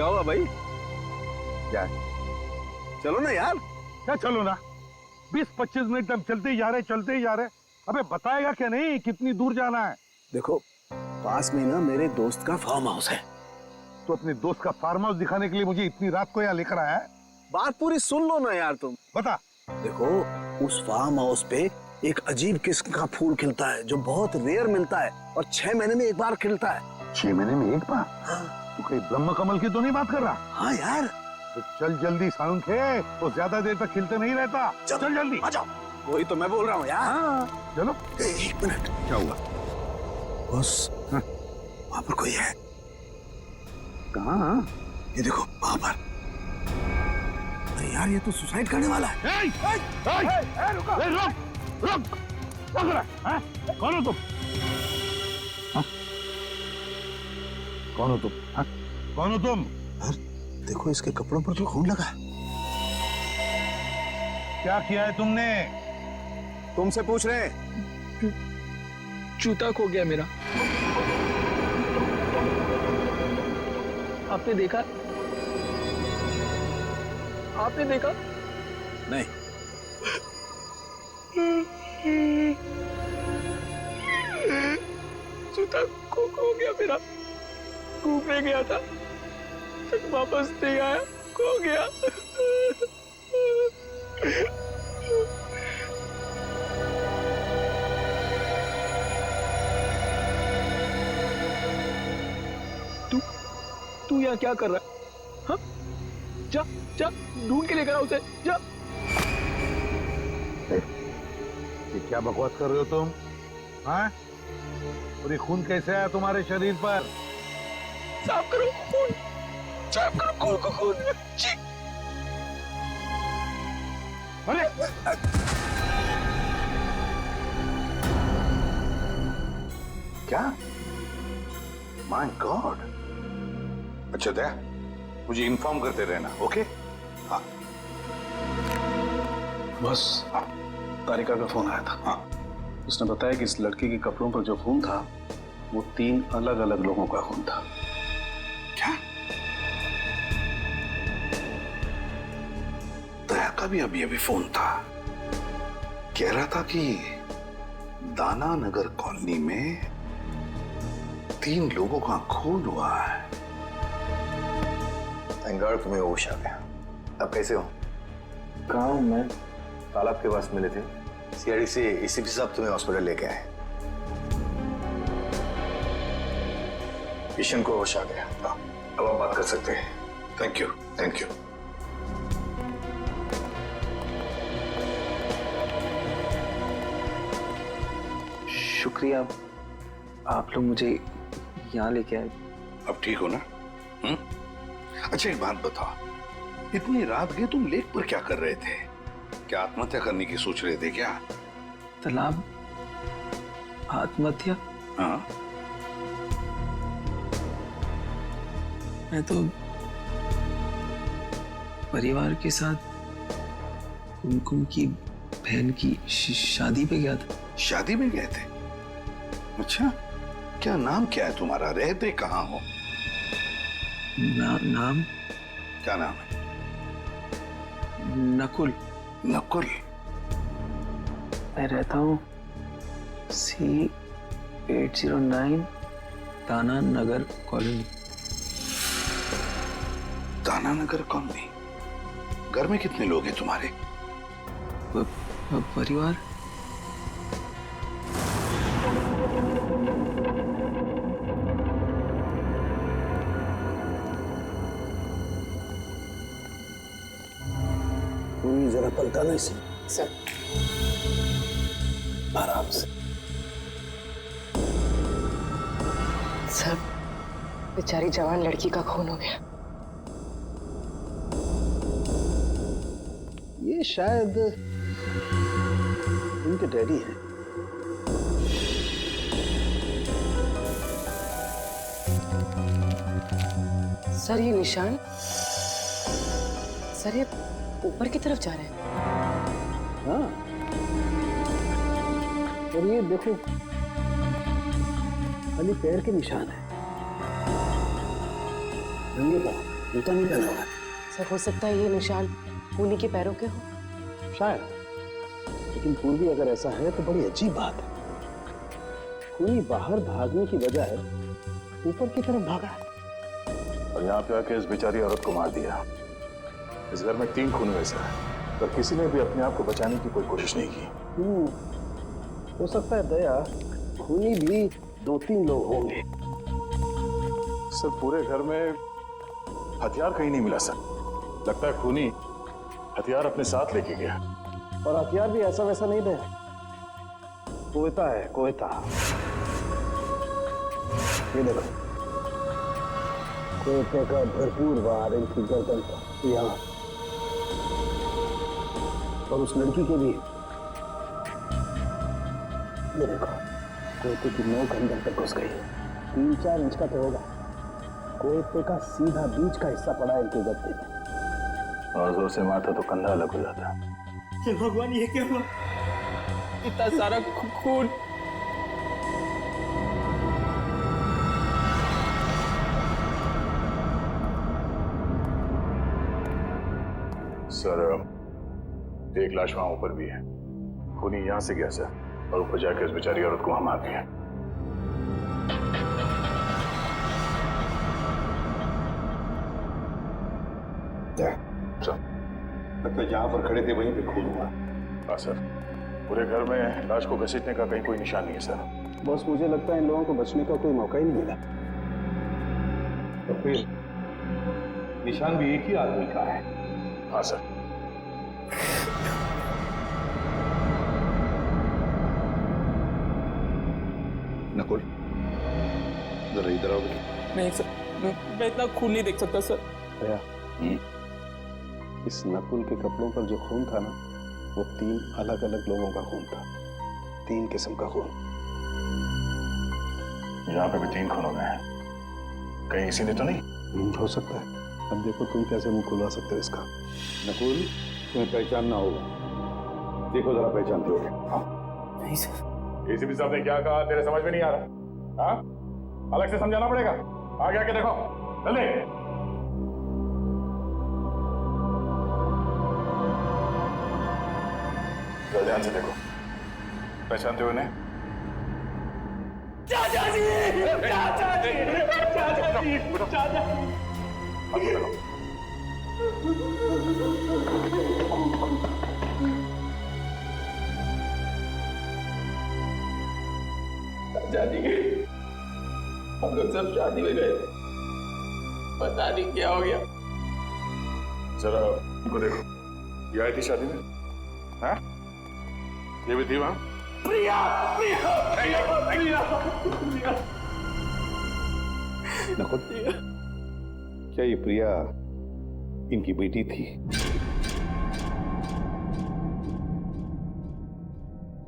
क्या हुआ भाई? क्या? चलो ना यार। क्या चलो ना? 20-25 मिनट हम चलते ही जा रहे। अबे बताएगा क्या नहीं कितनी दूर जाना है? देखो, पास में ना मेरे दोस्त का फार्म हाउस है। तो अपने दोस्त का फार्म हाउस दिखाने के लिए मुझे इतनी रात को यहाँ लेकर आया है? बात पूरी सुन लो ना यार तुम। बता। देखो, उस फार्म हाउस पे एक अजीब किस्म का फूल खिलता है जो बहुत रेयर मिलता है और 6 महीने में एक बार खिलता है। 6 महीने में एक बार? हाँ। तू कहीं ब्रह्म कमल की तो नहीं बात कर रहा? हाँ यार। तो चल जल्दी साउंड खे, तो ज्यादा देर तक खिलते नहीं रहता। चल जल्दी आ जाओ। वही तो मैं बोल रहा हूँ यार। हाँ चलो। 1 मिनट। क्या हुआ? बस वहां पर कोई है। कहाँ? ये देखो वहां पर। अरे यार, ये तो सुसाइड करने वाला है। रुक। क्या कर रहा है? कौन हो तुम? कौन हो तुम? कौन हो तुम? यार देखो, इसके कपड़ों पर तो खून लगा है। क्या किया है तुमने? तुमसे पूछ रहे हैं। जूता खो गया मेरा। आपने देखा? आपने देखा? नहीं। जूता खो गया मेरा। घूमने गया था, तक वापस नहीं आया, खो गया। तू यहाँ क्या कर रहा है? हाँ? जा ढूंढ के लेकर आ उसे, जा। ये क्या बकवास कर रहे हो तुम? हाँ? और ये खून कैसे आया तुम्हारे शरीर पर? साफ करो खून, साफ करो खून को, खून। अरे क्या? My God. अच्छा दया, मुझे इन्फॉर्म करते रहना, ओके? हाँ। बस। हाँ। तारिका का फोन आया था। हाँ। उसने बताया कि इस लड़की के कपड़ों पर जो खून था वो 3 अलग-अलग लोगों का खून था। क्या? दया का भी अभी फोन था। कह रहा था कि दाना नगर कॉलोनी में 3 लोगों का खून हुआ है। थैंक गॉड तुम्हें होश आ गया। अब कैसे हो? गाँव में तालाब के पास मिले थे, सीआईडी से एसीपी साहब तुम्हें हॉस्पिटल लेके आए। किशन को होश आ गया। अब आप बात कर सकते हैं। Thank you, thank you. शुक्रिया, आप लोग मुझे यहाँ लेके आए। अब ठीक हो ना? अच्छा एक बात बताओ, इतनी रात गए तुम लेक पर क्या कर रहे थे? क्या आत्महत्या करने की सोच रहे थे क्या? तालाब आत्महत्या? हाँ। मैं तो परिवार के साथ कुमकुम की बहन की शादी पे गया था। शादी में गए थे? अच्छा, क्या नाम क्या है तुम्हारा? रहते कहाँ हो? नाम? क्या नाम है? नकुल। नकुल? मैं रहता हूँ C809 दाना नगर कॉलोनी। दाना नगर कॉलोनी? घर में कितने लोग हैं तुम्हारे? परिवार? जरा पलटाना इसे। सर। आराम से। सर, बेचारी जवान लड़की का खून हो गया। ये शायद इनके डैडी हैं। सर ये निशान, सर ये ऊपर की तरफ जा रहे हैं। हाँ, और ये देखो खाली पैर के निशान है, नंगे पाँव। जूता नहीं पहना हुआ है। सर हो सकता है ये निशान खूनी के पैरों के हो। शायद, लेकिन पूर्वी अगर ऐसा है तो बड़ी अजीब बात है। खूनी बाहर भागने की बजाय ऊपर की तरफ भागा है। और यहाँ पे आके इस बेचारी औरत को मार दिया। इस घर में 3 खून वैसे हैं, पर किसी ने भी अपने आप को बचाने की कोई कोशिश नहीं की। हो सकता है दया, खूनी भी 2-3 लोग होंगे। सर पूरे घर में हथियार कहीं नहीं मिला सर। लगता है खूनी हथियार अपने साथ लेके गया। और हथियार भी ऐसा वैसा नहीं दे, कोयता है, कोयता। ये देखो, कोयते का भरपूर वार इनकी गर्दन पर यहाँ, और उस लड़की के भी। ये देखो, कोयते की नोक अंदर तक घुस गई, 3-4 इंच का तो होगा। कोयते का सीधा बीच का हिस्सा पड़ा इनके गद्दे में। और जोर से मारता तो कंधा अलग हो जाता। हे भगवान, ये क्या हुआ? इतना सारा खून। सर एक लाश वहां ऊपर भी है। खूनी यहां से गया सर, और ऊपर जाकर इस बेचारी औरत को वहां मार दिया। सर लगता जहां पर खड़े थे वहीं पे खून हुआ। हाँ सर, पूरे घर में लाश को घसीटने का कहीं कोई निशान नहीं है सर। बस मुझे लगता है इन लोगों को बचने का कोई मौका ही नहीं मिला। तो फिर निशान भी एक ही आदमी का है। हाँ सर। नकुल, जरा इधर आओ बेटा। नहीं सर, मैं इतना खून नहीं देख सकता सर। दया, इस नकुल के कपड़ों पर जो खून था ना, वो 3 अलग अलग लोगों का खून था। 3 किस्म का खून। यहाँ पे भी 3 खून हो गए हैं। कहीं इसी ने तो नहीं? हो सकता है। अब देखो तुम कैसे मुंह खुलवा सकते हो इसका। नकुल, तुम्हें पहचानना होगा। देखो जरा पहचानते हो। हाँ। नहीं सर। एसीपी साहब ने क्या कहा तेरे समझ में नहीं आ रहा? हाँ, अलग से समझाना पड़ेगा। आगे आके देखो, जल्दी। ध्यान से देखो, पहचानते हो इन्हें? चाचा जी! चाचा जी! चाचा जी! चाचा जी! चाचा जी, हम लोग सब शादी में गए थे, पता नहीं क्या हो गया। जरा इनको देखो, ये आई थी शादी में? हाँ? ये भी थी वहां? प्रिया! प्रिया! प्रिया! प्रिया! प्रिया! नकुल, क्या ये प्रिया इनकी बेटी थी?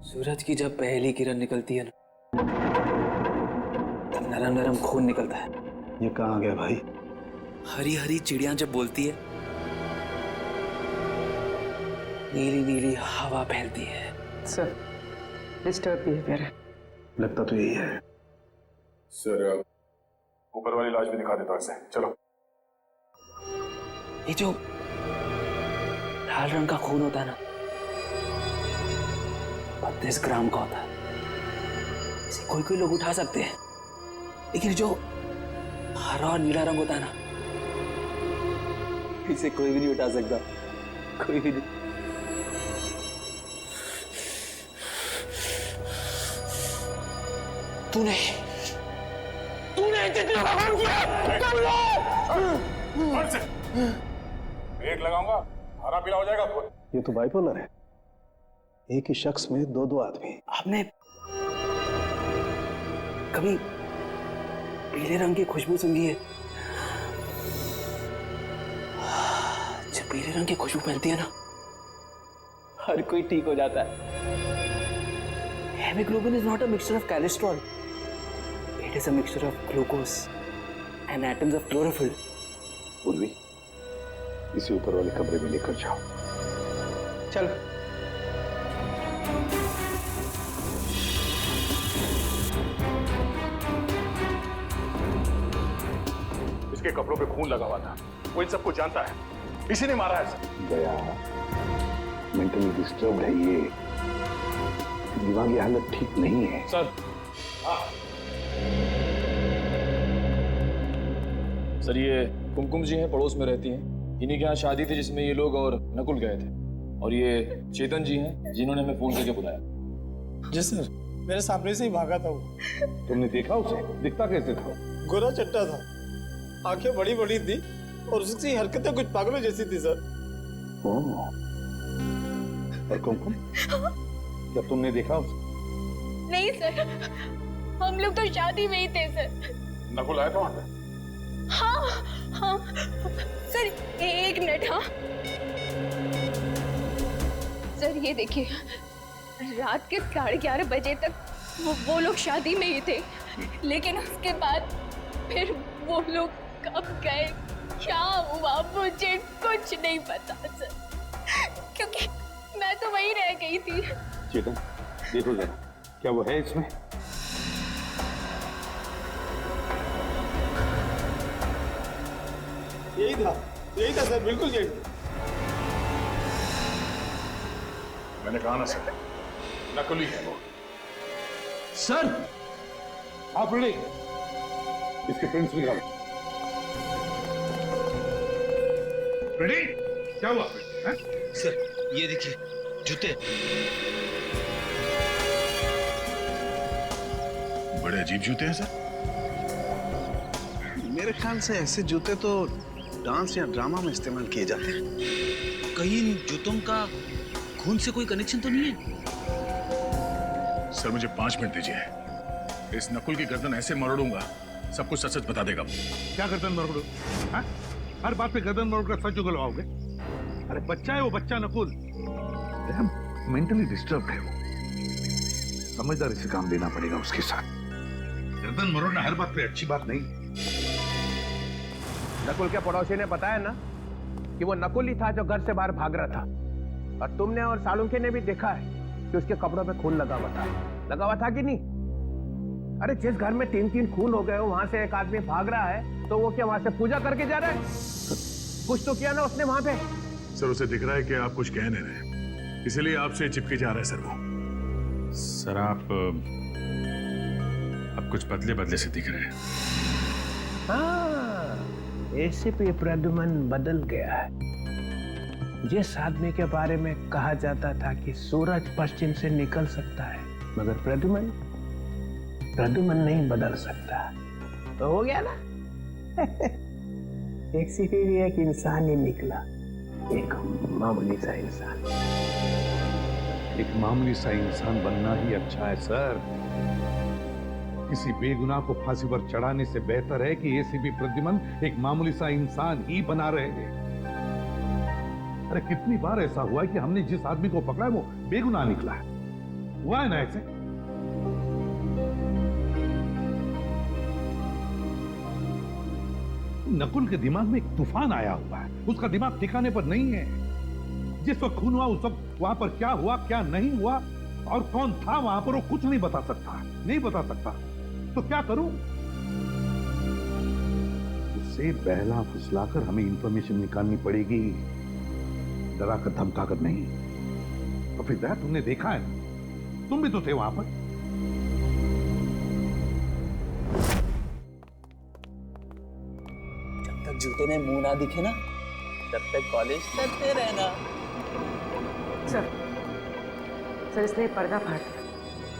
सूरज की जब पहली किरण निकलती है ना, तब नरम नरम खून निकलता है। ये कहाँ गया भाई? हरी हरी चिड़िया जब बोलती है, नीली नीली हवा फैलती है। सर डिस्टर्ब बिहेवियर है। लगता तो यही है। सर ऊपर वाली लाश भी दिखा देता हूं इसे। चलो। ये जो लाल रंग का खून होता है ना, 32 ग्राम का होता है। इसे कोई कोई लोग उठा सकते हैं, लेकिन जो हरा और नीला रंग होता है ना, इसे कोई भी नहीं उठा सकता, कोई भी नहीं। तूने कितना काम किया? ब्रेक लगाऊंगा, हरा पीला हो जाएगा खून। ये तो बाइपोलर है। एक ही शख्स में 2-2 आदमी। आपने कभी पीले रंग की खुशबू सूंघी है? जब पीले रंग की खुशबू फैलती है ना, हर कोई ठीक हो जाता है। Hemoglobin is not a mixture of cholesterol. It is a mixture of glucose and atoms of chlorophyll. पूर्वी, इसे ऊपर वाले कमरे में लेकर जाओ। चल। इसके कपड़ों पे खून लगा हुआ था। वो इन सबको जानता है, इसी ने मारा है सर। गया मेंटली डिस्टर्ब है ये, दिमागी हालत ठीक नहीं है। सर सर ये कुमकुम जी हैं, पड़ोस में रहती हैं। इन्हीं के यहाँ शादी थी जिसमें ये लोग और नकुल गए थे। और ये चेतन जी हैं जिन्होंने हमें फोन करके बुलाया। जी सर, मेरे सामने से ही भागा था वो। तुमने देखा उसे? दिखता कैसे था? गोरा चट्टा था, आंखें बड़ी बड़ी थी और उसकी हरकतें कुछ पागलों जैसी थी सर। ओह। और कुमकुम, क्या तुमने देखा उसे? नहीं सर, हम लोग तो शादी में ही थे सर। नकुल आया था वहां पे? हाँ हाँ सर, एक मिनट। हाँ सर, ये देखिए, रात के 11:30 बजे तक वो लोग शादी में ही थे, लेकिन उसके बाद फिर वो लोग कब गए, क्या हुआ, मुझे कुछ नहीं पता सर, क्योंकि मैं तो वहीं रह गई थी। चेतन, देखो जरा, क्या वो है इसमें? यही था सर, बिल्कुल यही था। मैंने कहा ना सर, नकुली है वो। सर, आप रेडी? इसके प्रिंट्स निकालो। रेडी? क्या हुआ? सर ये देखिए जूते। बड़े अजीब जूते हैं सर। मेरे ख्याल से ऐसे जूते तो डांस या ड्रामा में इस्तेमाल किए जाते हैं। कहीं इन जूतों का खून से कोई कनेक्शन तो नहीं है? सर मुझे 5 मिनट दीजिए, इस नकुल की गर्दन ऐसे मरोड़ूंगा, सब कुछ सच सच बता देगा। क्या गर्दन मरोड़ो? हाँ? हर बात पे गर्दन मरोड़ कर सच उगलवाओगे? अरे बच्चा है वो, बच्चा नकुल। मेंटली डिस्टर्ब है वो, समझदारी से काम लेना पड़ेगा उसके साथ। गर्दन मरोड़ना हर बात पे अच्छी बात नहीं। नकुल के पड़ोसी ने बताया ना कि वो नकुल ही था जो घर से बाहर भाग रहा था, और तुमने और सालुंखे ने भी देखा है कि उसके कपड़ों पे खून लगा हुआ था कि नहीं? अरे जिस घर में 3-3 खून हो गए हो, वहां से एक आदमी भाग रहा है, तो वो क्या वहां से पूजा करके जा रहा है? कुछ तो किया ना उसने वहां पे। सर उसे दिख रहा है कि आप कुछ कह नहीं रहे, इसीलिए आपसे चिपके जा रहा है सर वो। सर आप कुछ बदले बदले से दिख रहे हैं। हाँ, एसीपी प्रद्युमन बदल गया है। जिस आदमी के बारे में कहा जाता था कि सूरज पश्चिम से निकल सकता है, मगर प्रद्युमन नहीं बदल सकता, तो हो गया ना। एक सीपी भी एक इंसान ही निकला, एक मामूली सा इंसान। एक मामूली सा इंसान बनना ही अच्छा है सर। किसी बेगुनाह को फांसी पर चढ़ाने से बेहतर है कि एसीपी प्रद्युमन एक मामूली सा इंसान ही बना रहे हैं। अरे कितनी बार ऐसा हुआ है कि हमने जिस आदमी को पकड़ा है वो बेगुनाह निकला है। हुआ है ना ऐसे? नकुल के दिमाग में एक तूफान आया हुआ है, उसका दिमाग ठिकाने पर नहीं है। जिस वक्त खून हुआ उस वक्त वहां पर क्या हुआ क्या नहीं हुआ और कौन था वहां पर, वो कुछ नहीं बता सकता। तो क्या करूं? उससे बहला फुसलाकर हमें इंफॉर्मेशन निकालनी पड़ेगी, डरा कर धमका कर नहीं। तो फिर तुमने देखा है, तुम भी तो थे वहां पर। जब तक जूते में मुंह ना दिखे ना, तब तक कॉलेज करते रहना। सर इसने पर्दा फाड़ दिया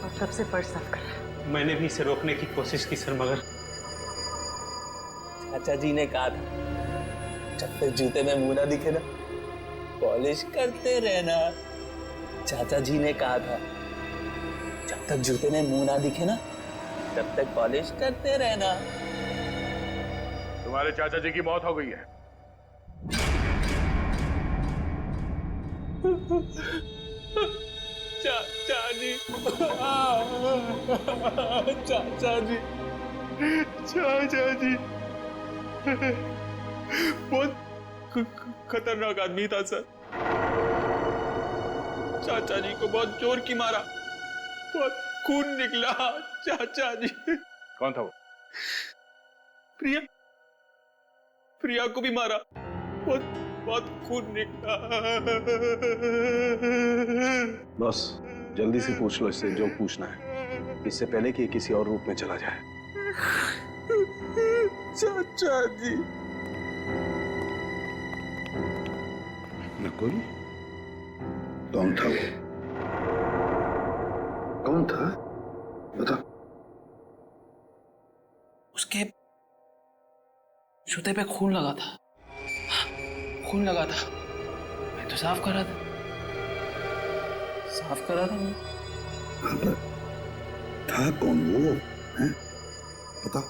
और तब से फर्श साफ कर रहा है। मैंने भी इसे रोकने की कोशिश की सर, मगर चाचा जी ने कहा था जब तक जूते में मुंह ना दिखे ना, पॉलिश करते रहना। चाचा जी ने कहा था जब तक जूते में मुंह ना दिखे ना, तब तक पॉलिश करते रहना। तुम्हारे चाचा जी की मौत हो गई है। चाचा जी, चाचा जी बहुत खतरनाक आदमी था सर। चाचा जी को बहुत जोर की मारा, बहुत खून निकला। चाचा जी। कौन था वो? प्रिया को भी मारा। बहुत बहुत खून निकला। बॉस जल्दी से पूछ लो इससे जो पूछना है, इससे पहले कि किसी और रूप में चला जाए। चाचा जी। नकुल कौन था वो? कौन था बता। उसके जूते पे खून लगा था, खून लगा था। मैं तो साफ कर रहा था, साफ कर रहा था मैं। था कौन वो है? बता।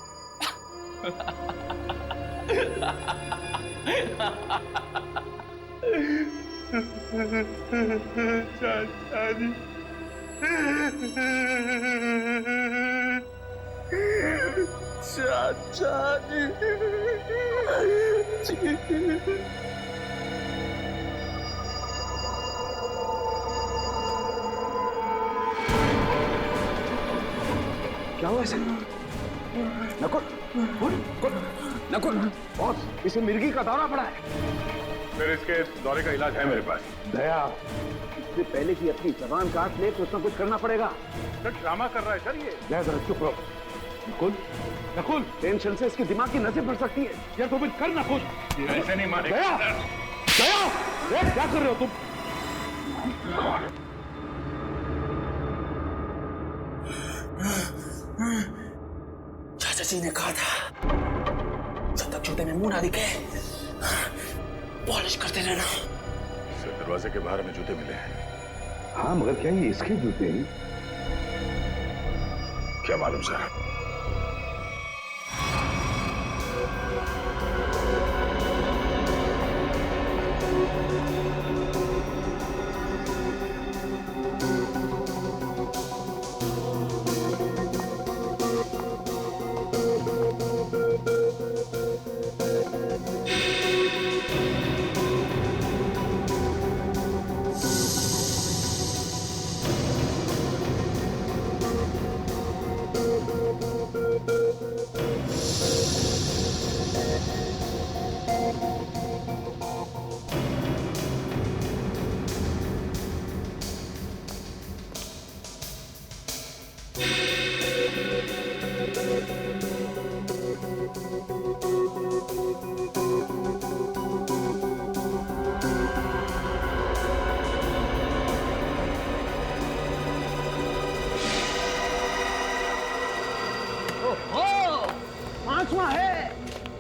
चाचा जी। चाचा जी। क्या हुआ इसे? नकुल, नकुल, बॉस इसे मिर्गी का दौरा पड़ा है। फिर इसके दौरे का इलाज है मेरे पास। दया, इससे पहले कि अपनी जबान काट ले कुछ ना कुछ करना पड़ेगा। सर ड्रामा कर रहा है सर ये। दया जरा चुप रहो। नकुल, नकुल, टेंशन से इसकी दिमाग की नसें फट सकती है। यार तो कर ना कुछ। ऐसे नहीं मारे। दया, दया, दया, क्या कर रहे हो तुम? चाचा जी ने कहा था जब तक जूते में मुंह ना दिखे पॉलिश करते रहना। सर दरवाजे के बाहर में जूते मिले हैं। हाँ मगर क्या ये इसके जूते हैं? क्या मालूम सर।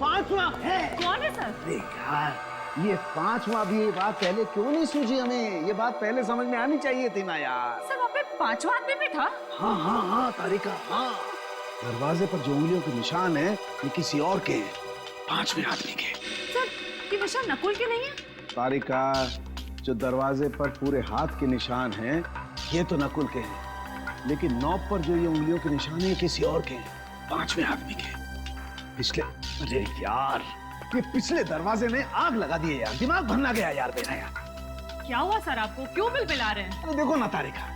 पांचवा है। कौन है सर? अरे यार ये पांचवा भी, ये बात पहले क्यों नहीं सूझी हमें? ये बात पहले समझ में आनी चाहिए थी ना यार। सर वहाँ पे पांचवा आदमी भी था। हाँ हाँ हाँ तारिका, हाँ दरवाजे पर जो उंगलियों के निशान है ये किसी और के हैं, पांचवें आदमी के। सर ये निशान नकुल के नहीं है? तारिका, जो दरवाजे पर पूरे हाथ के निशान हैं ये तो नकुल के हैं, लेकिन नॉब पर जो ये उंगलियों के निशान है किसी और के हैं, पांचवें आदमी के। पिछले, अरे यार ये पिछले दरवाजे ने आग लगा दी है यार, दिमाग भरना गया यार मेरा यार। क्या हुआ सर आपको? क्यों बिलबिला रहे हैं? अरे देखो ना तारिका,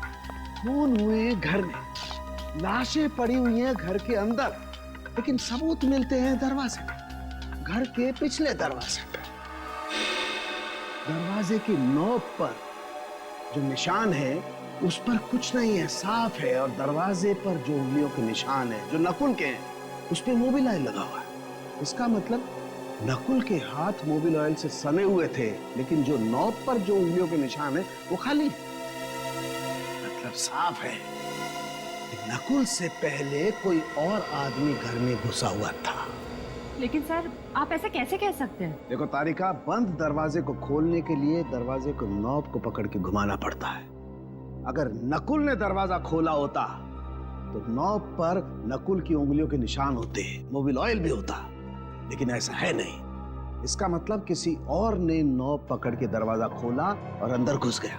खून हुए घर में, लाशें पड़ी हुई हैं घर के अंदर, लेकिन सबूत मिलते हैं दरवाजे पे, घर के पिछले दरवाजे पे। दरवाजे की नोक पर जो निशान है उस पर कुछ नहीं है, साफ है। और दरवाजे पर जो उंगलियों के निशान है जो नकुल के हैं उस पर मोबिल ऑयल लगा हुआ है। इसका मतलब नकुल के हाथ मोबिल ऑयल से सने हुए थे, लेकिन जो नॉब पर जो उंगलियों के निशान है वो खाली है। मतलब साफ है कि नकुल से पहले कोई और आदमी घर में घुसा हुआ था। लेकिन सर आप ऐसे कैसे कह सकते हैं? देखो तारिका, बंद दरवाजे को खोलने के लिए दरवाजे को नॉब को पकड़ के घुमाना पड़ता है। अगर नकुल ने दरवाजा खोला होता तो नॉब पर नकुल की उंगलियों के निशान होते, मोबिल ऑयल भी होता, लेकिन ऐसा है नहीं। इसका मतलब किसी और ने नॉब पकड़ के दरवाजा खोला और अंदर घुस गया।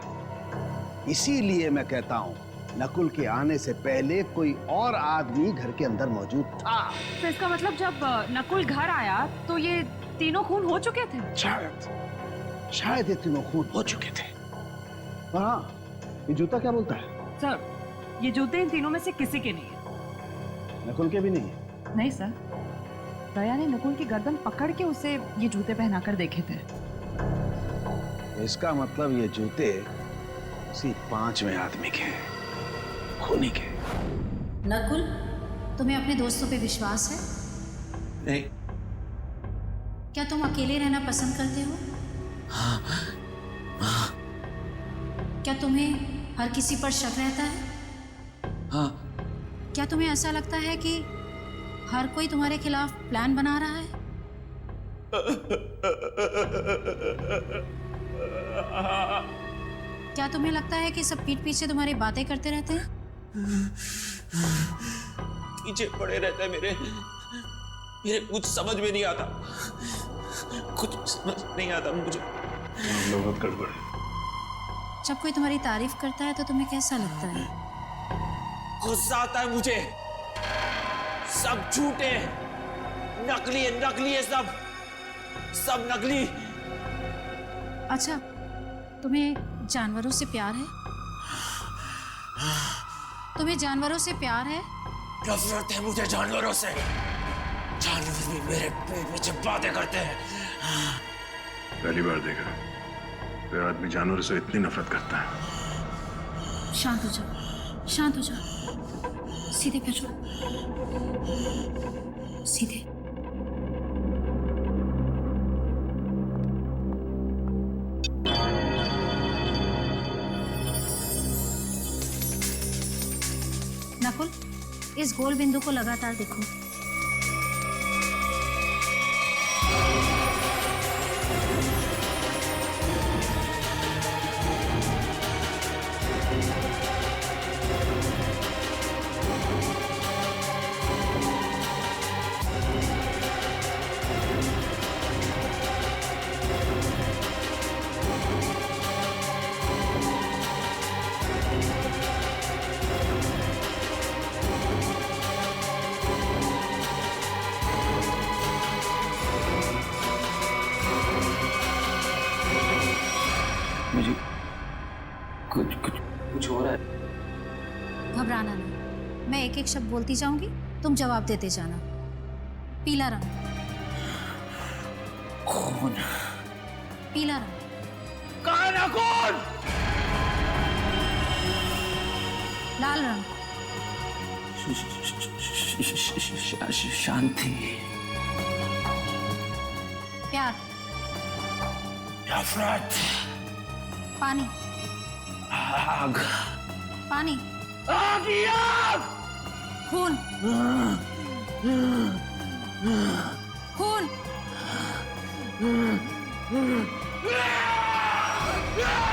इसीलिए मैं कहता हूँ नकुल के आने से पहले कोई और आदमी घर के अंदर मौजूद था। तो इसका मतलब जब नकुल घर आया तो ये तीनों खून हो चुके थे? शायद ये तीनों खून हो चुके थे। हाँ, ये जूता क्या बोलता है? सर ये जूते इन तीनों में से किसी के नहीं है। नकुल के भी नहीं है? नहीं सर, दया ने नकुल की गर्दन पकड़ के उसे ये जूते पहनाकर देखे थे। इसका मतलब ये जूते उसी 5वें आदमी के हैं, खूनी के। नकुल, तुम्हें अपने दोस्तों पे विश्वास है? नहीं। क्या तुम अकेले रहना पसंद करते हो? क्या तुम्हें हर किसी पर शक रहता है? हाँ। क्या तुम्हें ऐसा लगता है कि हर कोई तुम्हारे खिलाफ प्लान बना रहा है? क्या तुम्हें लगता है कि सब पीठ पीछे तुम्हारी बातें करते रहते हैं? पीछे पड़े रहते हैं मेरे कुछ समझ में नहीं आता, कुछ समझ नहीं आता मुझे। बहुत गड़बड़ है। जब कोई तुम्हारी तारीफ करता है तो तुम्हें कैसा लगता है? गुस्सा आता है मुझे। सब झूठे हैं, नकली है सब नकली। अच्छा, तुम्हें जानवरों से प्यार है? तुम्हें जानवरों से प्यार है? नफरत है मुझे जानवरों से। जानवर भी मेरे पेट में चिपकाते करते हैं। पहली बार देखा कोई आदमी जानवरों से इतनी नफरत करता है। शांत हो जाओ, शांत हो जाओ। सीधे बैठो, सीधे। नकुल, इस गोल बिंदु को लगातार देखो। मुझे कुछ हो रहा है। घबराना नहीं, मैं एक एक शब्द बोलती जाऊंगी, तुम जवाब देते जाना। पीला रंग। खून। पीला रंग। कौन है खून? लाल रंग। शांति। प्यार। नफरत। पानी। आग। पानी। आग ही आग। खून। खून।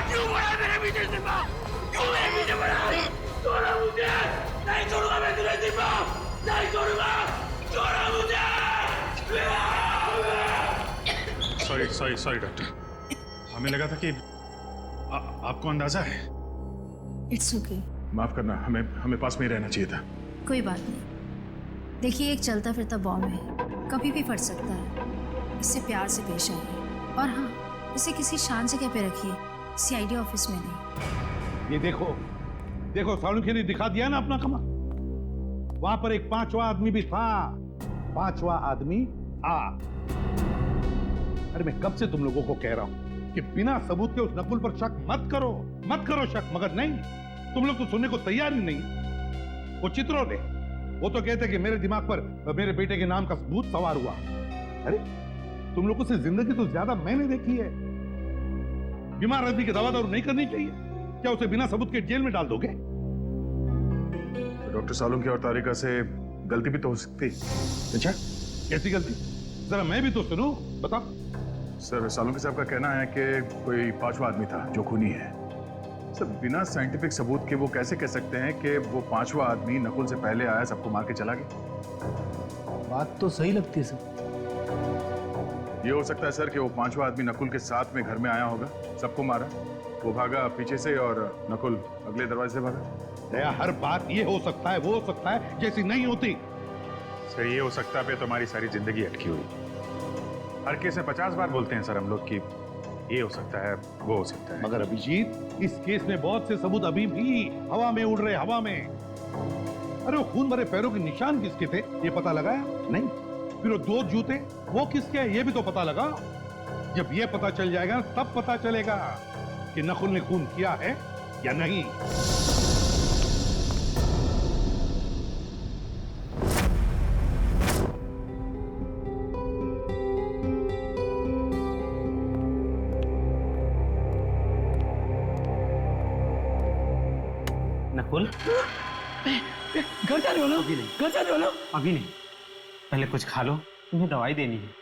क्यों बड़ा मेरे पीछे सिर्फ? क्यों मेरे पीछे बड़ा? छोड़ा मुझे! नहीं छोड़ूंगा मैं तुझे सिर्फ! नहीं छोड़ूंगा! छोड़ा मुझे! सॉरी डॉक्टर, हमें लगा था कि आपको अंदाजा है। It's okay. माफ करना, हमें पास में ही रहना चाहिए था। कोई बात नहीं। देखिए, एक चलता फिरता बॉम्ब है, कभी भी फट सकता है। इससे प्यार से पेश आइए, और हाँ, इसे किसी शांत जगह पे रखिए, सीआईडी ऑफिस में नहीं। ये देखो सालुंखे ने दिखा दिया ना अपना कमाल। वहां पर एक 5वां आदमी भी था। 5वां आदमी था। अरे मैं कब से तुम लोगों को कह रहा हूं कि बिना सबूत के उस नकुल पर शक मत करो शक, मगर नहीं, तुम लोग तो सुनने को तैयार ही नहीं। वो चित्रों ने, वो तो कहते कि मेरे दिमाग पर मेरे बेटे के नाम का सबूत सवार हुआ। अरे तुम लोगों से जिंदगी तो ज्यादा मैंने देखी है। बीमार आदमी की दवा दारू नहीं करनी चाहिए, क्या उसे बिना सबूत के जेल में डाल दोगे? तो डॉक्टर सालुंखे और तारिका से गलती भी तो हो सकती। अच्छा, कैसी गलती? जरा मैं भी तो सुनूं, बता। सर, सालुंखे साहब का कहना है कि कोई 5वां आदमी था जो खूनी है। सर, बिना साइंटिफिक सबूत के वो कैसे कह सकते हैं कि वो 5वां आदमी नकुल से पहले आया, सबको मार के चला गया? बात तो सही लगती है सर। ये हो सकता है सर कि वो 5वां आदमी नकुल के साथ में घर में आया होगा, सबको मारा, वो भागा पीछे से और नकुल अगले दरवाजे से भागा। दया, हर बात ये हो सकता है, वो हो सकता है जैसी नहीं होती। सर, ये हो सकता है पे तुम्हारी सारी जिंदगी अटकी हुई। हर केस में 50 बार बोलते हैं सर हम लोग कि ये हो सकता है, वो हो सकता है। मगर अभिजीत, इस केस में बहुत से सबूत अभी भी हवा में उड़ रहे, हवा में। अरे वो खून भरे पैरों के निशान किसके थे ये पता लगाया नहीं? फिर वो 2 जूते वो किसके हैं ये भी तो पता लगा। जब ये पता चल जाएगा तब पता चलेगा कि नकुल ने खून किया है या नहीं। नकुल, घर जाने वाला? अभी नहीं। घर जाने वाला? अभी नहीं, पहले कुछ खा लो, तुम्हें दवाई देनी है।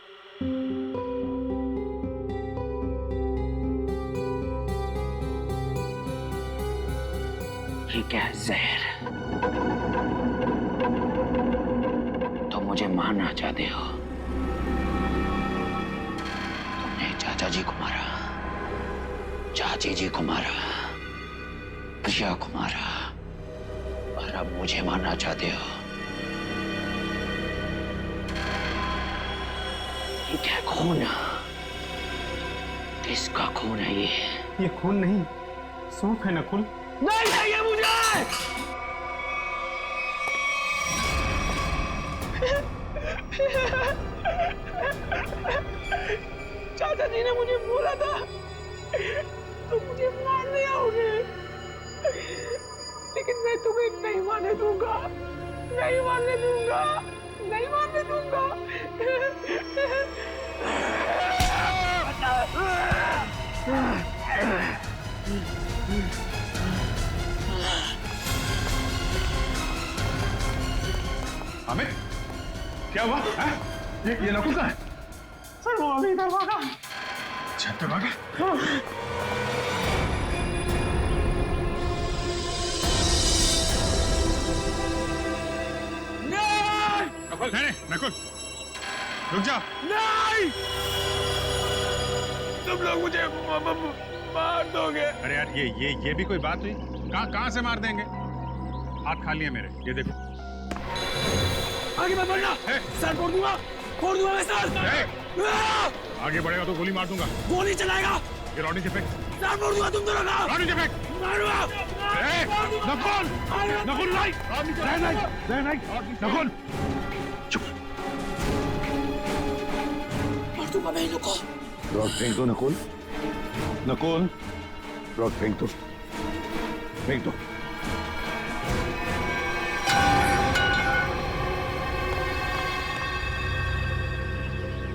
ये क्या है? जहर? तो मुझे मारना चाहते हो? तुमने चाचा जी को मारा, चाची जी को मारा, प्रिया को मारा, और अब मुझे मारना चाहते हो? ये क्या खून? किसका खून है ये? ये खून नहीं, सूप है नकुल। नहीं चाहिए मुझे। चाचा जी ने मुझे बोला था तुम मुझे मारने आओगे, लेकिन मैं तुम्हें नहीं मारने दूंगा, नहीं मारने दूंगा, नहीं मारने दूंगा। अमित, क्या हुआ? ये नकुल कहाँ है? सर वो अभी इधर भागा। छत पे भागा? नकुल, नहीं, नकुल, रुक जा। नहीं, तुम लोग मुझे मार दोगे। अरे यार, ये भी कोई बात हुई? कहाँ से मार देंगे? हाथ खा लिए मेरे, ये देखो। आगे मत बढ़ना, सर फोड़ दूंगा मैं सर। आगे बढ़ेगा तो गोली मार दूंगा। गोली चलाएगा? ये रॉडी से फेंक। सर फोड़ दूंगा तुम दोनों का। रॉडी से फेंक। मारूंगा। नकुल, नकुल नहीं, नहीं, नकुल। चुप। मार दूंगा मैं इनको। रॉड फेंक दो नकुल, नकुल, रॉड फेंक दो, फेंक दो।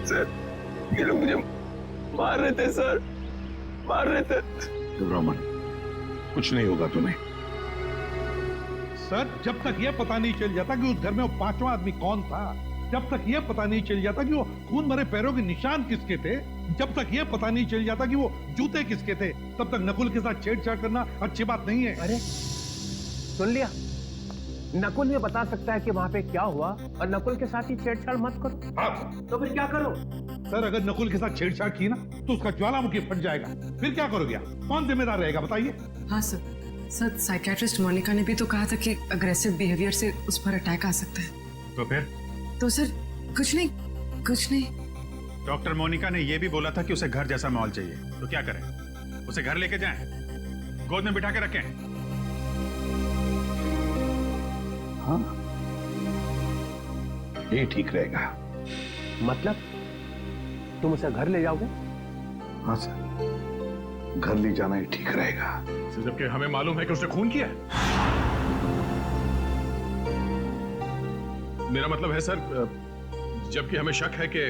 सर, ये लोग मुझे मार रहे थे सर, मार रहे थे। रमन, कुछ नहीं होगा तुम्हें। सर, जब तक यह पता नहीं चल जाता कि उस घर में वो पांचवा आदमी कौन था, जब तक यह पता नहीं चल जाता कि वो खून भरे पैरों के निशान किसके थे, जब तक यह पता नहीं चल जाता कि वो जूते किसके थे, तब तक नकुल के साथ छेड़छाड़ करना अच्छी बात नहीं है। अरे सुन लिया, नकुल ये बता सकता है कि वहां पे क्या हुआ, और नकुल के साथ ही छेड़छाड़ मत करो। हाँ। तो फिर क्या करो? सर, अगर नकुल के साथ छेड़छाड़ की ना तो उसका ज्वालामुखी फट जाएगा, फिर क्या करोगे आप? कौन जिम्मेदार रहेगा बताइए? हाँ सर, साइकियाट्रिस्ट मोनिका ने भी तो कहा था कि अग्रेसिव बिहेवियर से उस पर अटैक आ सकता है। तो फिर? तो सर कुछ नहीं। डॉक्टर मोनिका ने यह भी बोला था कि उसे घर जैसा माहौल चाहिए, तो क्या करें? उसे घर लेके जाएं, गोद में बिठा के रखें? हाँ, ये ठीक रहेगा। मतलब तुम उसे घर ले जाओगे? हाँ सर, घर ले जाना ही ठीक रहेगा। जबकि हमें मालूम है कि उसने खून किया है। मेरा मतलब है सर, जबकि हमें शक है कि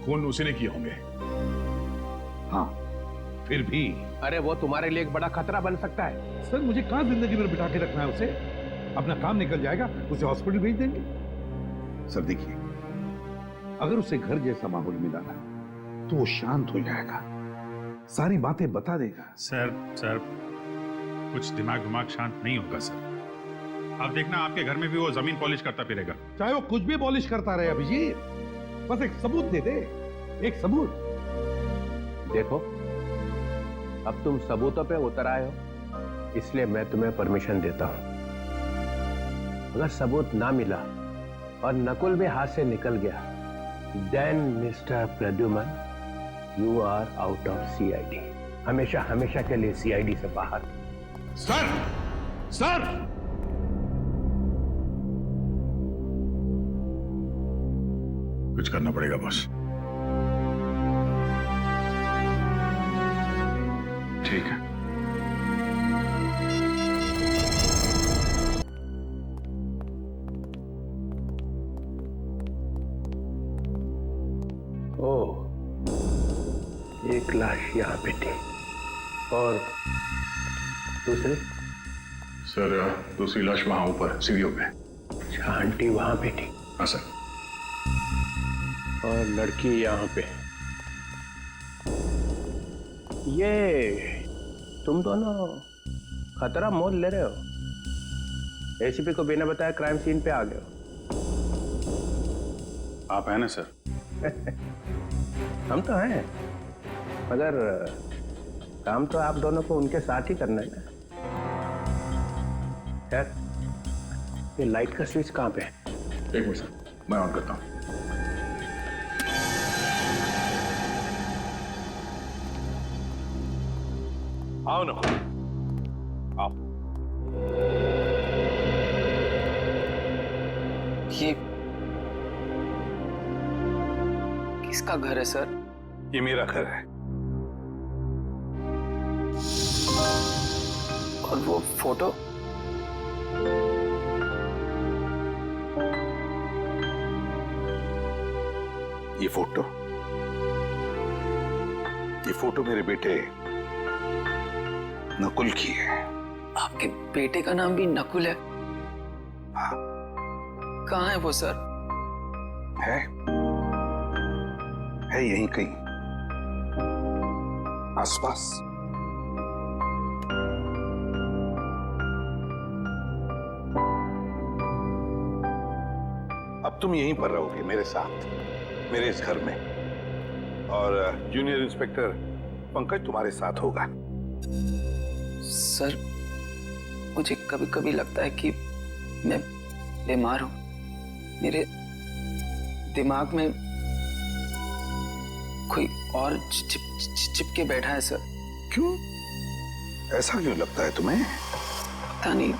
खून उसी ने किए होंगे। हाँ, फिर भी। अरे वो तुम्हारे लिए एक बड़ा खतरा बन सकता है। सर, मुझे कहाँ जिंदगी में बिठा के रखना है उसे? अपना काम निकल जाएगा, उसे हॉस्पिटल भेज देंगे। सर देखिए, अगर उसे घर जैसा माहौल मिला ना तो वो शांत हो जाएगा, सारी बातें बता देगा। सर, कुछ दिमाग शांत नहीं होगा सर। आप देखना, आपके घर में भी वो जमीन पॉलिश करता फिरेगा। चाहे वो कुछ भी पॉलिश करता रहे अभिजीत, बस एक सबूत दे दे, एक सबूत। देखो, अब तुम सबूतों पे उतर आए हो, इसलिए मैं तुम्हें परमिशन देता हूं। अगर सबूत ना मिला और नकुल भी हाथ से निकल गया, then mister Pradyuman, you are out of CID, हमेशा के लिए सीआईडी से बाहर। सर, कुछ करना पड़ेगा बॉस। ठीक है। ओह, एक लाश यहाँ पे थी और दूसरी? सर दूसरी लाश वहां ऊपर सीढ़ियों पे। अच्छा, आंटी वहां पे थी? हाँ सर। और लड़की यहाँ पे। ये तुम दोनों खतरा मोल ले रहे हो। एसीपी को बिना बताए क्राइम सीन पे आ गए हो। आप हैं ना सर? हम तो हैं, मगर काम तो आप दोनों को उनके साथ ही करना है ना। यार, ये लाइट का स्विच कहाँ पे है? एक मिनट सर, मैं ऑन करता हूँ। आओ ना, आओ। ये किसका घर है सर? ये मेरा घर है। और वो फोटो? ये फोटो मेरे बेटे नकुल की है। आपके बेटे का नाम भी नकुल है? हाँ। कहाँ है वो सर? है यहीं कहीं आसपास। अब तुम यहीं पर रहोगे मेरे साथ, मेरे इस घर में, और जूनियर इंस्पेक्टर पंकज तुम्हारे साथ होगा। सर, मुझे कभी कभी लगता है कि मैं बीमार हूं। मेरे दिमाग में कोई और चिपके बैठा है सर। क्यों? ऐसा क्यों लगता है तुम्हें? पता नहीं,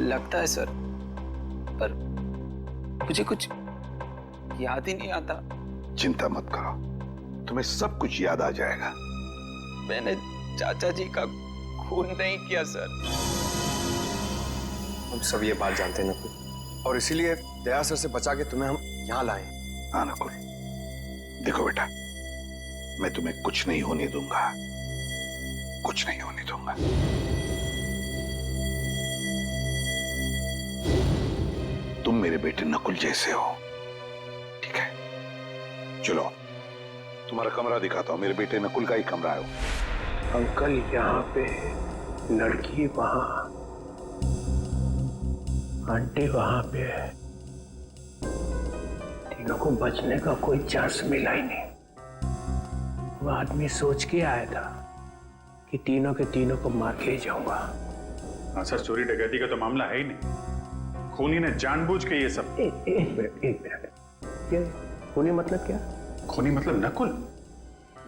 लगता है सर, पर मुझे कुछ याद ही नहीं आता। चिंता मत करो, तुम्हें सब कुछ याद आ जाएगा। मैंने चाचा जी का खून नहीं किया सर। हम सब ये बात जानते हैं नकुल, और इसीलिए दया सर से बचा के तुम्हें हम यहाँ लाए। हाँ नकुल, देखो बेटा, मैं तुम्हें कुछ नहीं होने दूंगा, कुछ नहीं होने दूंगा। तुम मेरे बेटे नकुल जैसे हो, ठीक है? चलो तुम्हारा कमरा दिखाता हूं। मेरे बेटे नकुल का ही कमरा है। अंकल यहाँ पे, लड़की वहां, आंटी वहां पे है। तीनों को बचने का कोई चांस मिला ही नहीं। वो आदमी सोच के आया था कि तीनों के तीनों को मार के ही जाऊंगा। हाँ सर, चोरी डकैती का तो मामला है ही नहीं। खूनी ने जानबूझ के ये सब। एक मिनट, क्या खूनी मतलब क्या? खूनी मतलब नकुल।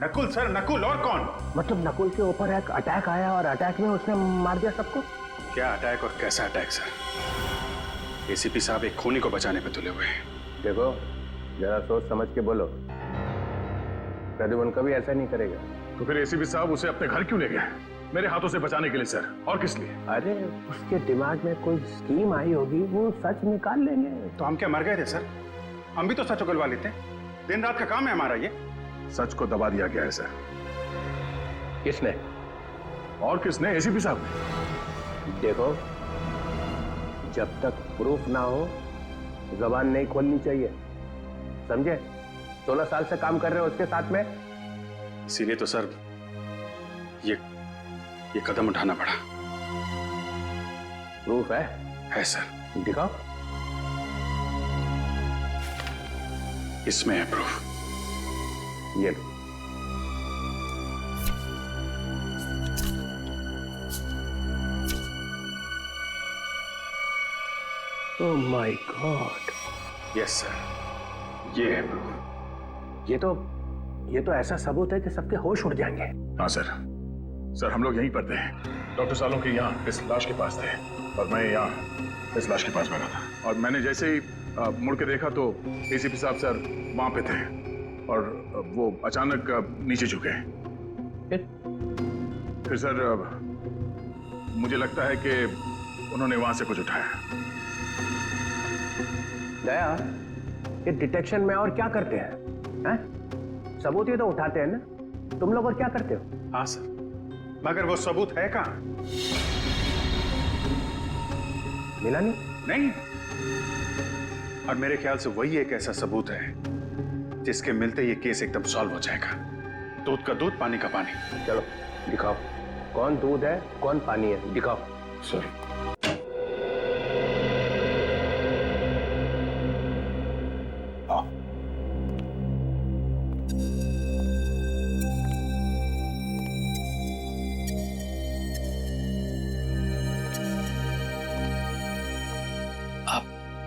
नकुल सर, नकुल, और कौन? मतलब नकुल के ऊपर एक अटैक आया और अटैक में उसने मार दिया सबको? क्या अटैक और कैसा अटैक सर? एसीपी साहब एक खूनी को बचाने पे तुले हुए हैं। देखो, जरा सोच समझ के बोलो। प्रद्युमन कभी ऐसा नहीं करेगा। तो फिर एसीपी साहब उसे अपने घर क्यों ले गए? मेरे हाथों से बचाने के लिए सर, और किस लिए? अरे उसके दिमाग में कोई स्कीम आई होगी, वो सच निकाल लेंगे। तो हम क्या मर गए थे सर? हम भी तो सच उगलवा लेते। दिन रात का काम है हमारा ये। सच को दबा दिया गया है सर। किसने? और किसने? एसीपी साहब ने। देखो, जब तक प्रूफ ना हो जबान नहीं खोलनी चाहिए, समझे? 16 साल से काम कर रहे हो उसके साथ में। इसीलिए तो सर ये कदम उठाना पड़ा। प्रूफ है? है सर। दिखाओ। इसमें है प्रूफ। ये oh my God. Yes sir, ये है प्रूफ। ये तो ऐसा सबूत है कि सबके होश उड़ जाएंगे। हाँ सर। सर, हम लोग यहीं पर थे। डॉक्टर सालों के यहाँ इस लाश के पास थे, और मैं यहाँ इस लाश के पास बैठा था। और मैंने जैसे ही मुड़ के देखा तो एसीपी साहब सर वहां पे थे, और वो अचानक नीचे झुके। फिर सर मुझे लगता है कि उन्होंने वहां से कुछ उठाया। दया, ये डिटेक्शन में और क्या करते हैं? हैं? सबूत ही तो उठाते हैं ना, तुम लोग और क्या करते हो? हाँ सर, मगर वो सबूत है कहाँ? मिला नहीं? नहीं, और मेरे ख्याल से वही एक ऐसा सबूत है जिसके मिलते ये केस एकदम सॉल्व हो जाएगा। दूध का दूध, पानी का पानी। चलो दिखाओ, कौन दूध है कौन पानी है, दिखाओ। सर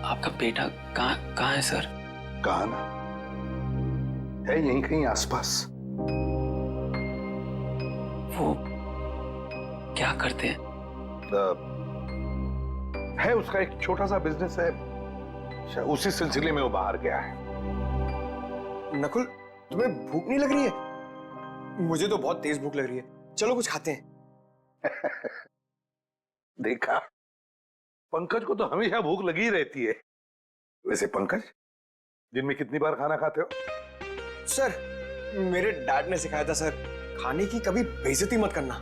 आपका बेटा कहाँ है सर? कहाँ ना है, यहीं कहीं आसपास। वो क्या करते हैं? है उसका एक छोटा सा बिजनेस है, उसी सिलसिले में वो बाहर गया है। नकुल, तुम्हें भूख नहीं लग रही है? मुझे तो बहुत तेज भूख लग रही है, चलो कुछ खाते हैं। देखा, पंकज को तो हमेशा भूख लगी रहती है। वैसे पंकज, दिन में कितनी बार खाना खाते हो? सर, मेरे डैड ने सिखाया था सर, खाने की कभी बेइज्जती मत करना।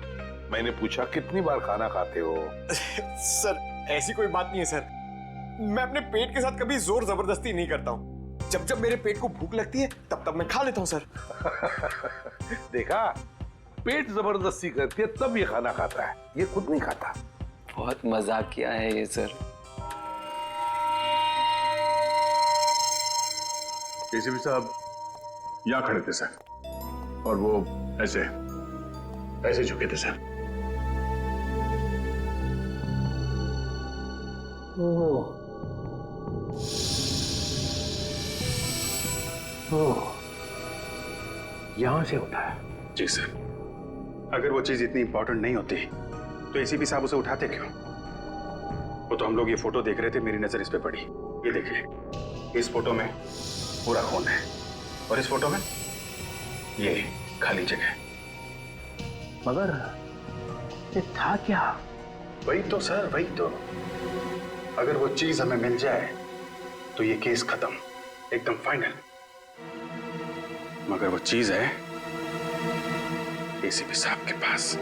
मैंने पूछा कितनी बार खाना खाते हो? सर, ऐसी कोई बात नहीं है सर, मैं अपने पेट के साथ कभी जोर जबरदस्ती नहीं करता हूँ। जब जब मेरे पेट को भूख लगती है तब मैं खा लेता हूँ सर। देखा, पेट जबरदस्ती करती है तब ये खाना खाता है, ये खुद नहीं खाता। बहुत मजाक किया है ये सर। एसीपी साहब यहाँ खड़े थे सर, और वो ऐसे ऐसे झुके थे सर। यहां से होता है? जी सर, अगर वो चीज इतनी इंपॉर्टेंट नहीं होती तो एसीपी साहब उसे उठाते क्यों? वो तो हम लोग ये फोटो देख रहे थे, मेरी नजर इस पे पड़ी। ये देखिए, इस फोटो में पूरा खून है, और इस फोटो में ये खाली जगह। मगर ये था क्या? वही तो सर, वही तो। अगर वो चीज हमें मिल जाए तो ये केस खत्म, एकदम फाइनल। मगर वो चीज है एसीपी साहब के पास।